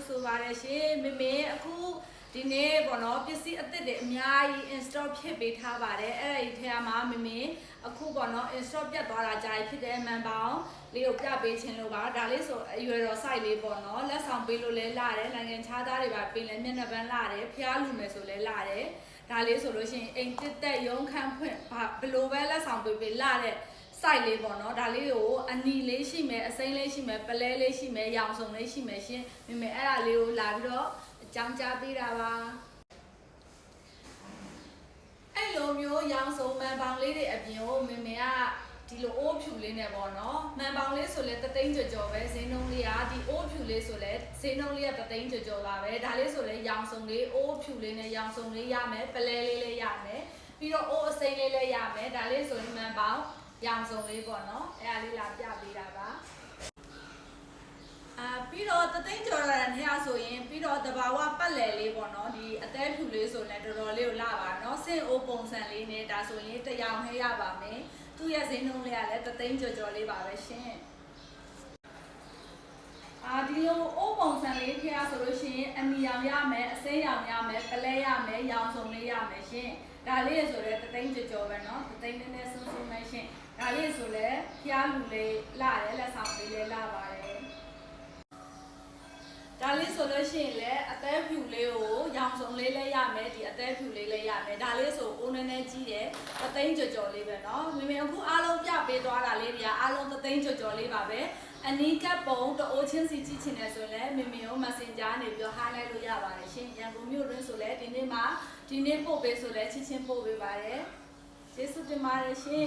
ဆိုပါတယ်ရှင်မေမေအခုဒီနေ့ပေါ့နော်ပစ္စည်းအသစ်တွေအများကြီး install ဖြစ်ပေးထားပါတယ်အဲ့ဒီထဲမှာမေမေအခုပေါ့နော် install ပြတ်သွားတာကြာဖြစ်တဲ့မှန်ပေါင်းလေးကိုပြပေးခြင်းလို့ပါဒါလေးဆိုအရွယ်တော် site လေးပေါ့နော်လက်ဆောင်ပေးလို့လဲလာတယ်နိုင်ငံခြားသားတွေပါပေးလဲမျက်နှာပန်းလာတယ်ဖျားလူမယ်ဆိုလဲလာတယ်ဒါလေးဆိုလို့ရှိရင်အိမ်တစ်သက်ရုံးခန်းဖွင့်ဘလို့ပဲလက်ဆောင်ပေးလာတဲ့site လေးပေါ့နော်ဒါလေးကိုအနီလေးရှိမယ်အစိမ်းလေးရှိမယ်ပလဲလေးရှိမယ်ရောင်စုံလေးရှိမယ်ရှင်မေမေအဲ့ဒါလေးကိုလာပြီးတော့အကြောင်းကြားပေးတာပါအဲ့လိုမျိုးရောင်စုံမှန်ပေါင်လေးတွေအပြင်ကိုမေမေကဒီလိုအိုးဖြူလေးနဲ့ပေါ့နော်မှန်ပေါင်လေးဆိုလဲတသိန်းကျော်ပဲဈေးနှုန်းလေးကဒီအိုးဖြူလေးဆိုလဲဈေးနှုန်းလေးကတသိန်းကျော်ပါပဲဒါလေးဆိုလဲရောင်စုံလေးအိုးဖြူလေးနဲ့ရောင်စုံလေးရမယ်ပလဲလေးလည်းရမယ်ပြီးတော့အိုးအစိမ်းလေးလည်းရမယ်ဒါလေးဆိုရင်မှန်ပေါင်ရောင်စုံလေးပေါ့နော်အဲ့ဒါလေးလာပြပေးတာပါပြီးတော့တသိန်းကျော်ရတဲ့နေရာဆိုရင်ပြီးတော့တဘာဝပတ်လည်လေးပေါ့နော်ဒီအသေးဖြူလေးဆိုလည်းတော်တော်လေးကိုလာပါနော်စင်အိုးပုံစံလေးနဲ့ဒါဆိုရင်တရောင်ဟဲရပါမယ်သူ့ရဲ့ဈေးနှုန်းလေးကလည်းတသိန်းကျော်လေးပါပဲရှင်ဒီလိုအိုးပုံစံလေးထဲဆိုလို့ရှိရင်အနီရောင်ရမယ်အစိမ်းရောင်ရမယ်ပလဲရမယ်ရောင်စုံလေးရမယ်ရှင်ဒါလေးဆိုလည်းတသိန်းကျော်ပဲเนาะတသိန်းနည်းနည်းဆုံးဆုံးပဲရှင်ဒါလေးဆိုလည်းဖျားလူလေးလာတယ်လက်ဆောင်လေးလေးလာပါတယ်ဒါလေးဆိုလို့ရှိရင်လည်းအသေးဖြူလေးကိုရောင်စုံလေးလည်းရမယ်ဒီအသေးဖြူလေးလည်းရမယ်ဒါလေးဆိုအိုးနည်းနည်းကြီးတယ်တသိန်းကျော်လေးပဲเนาะမေမေအခုအားလုံးပြပေးသွားတာလေးတွေကအားလုံးတသိန်းကျော်လေးပါပဲအနီးကပ်ပုံတအိုးချင်းစီကြည့်ချင်တယ်ဆိုရင်လည်းမေမေကို Messenger နေပြီးတော့ hi လိုက်လို့ရပါတယ်ရှင်ရန်ကုန်မြို့တွင်းဆိုလည်းဒီနေ့ပို့ပေးဆိုလည်းချင်းပို့ပေးပါတယ်ကျေးဇူးတင်ပါတယ်ရှင်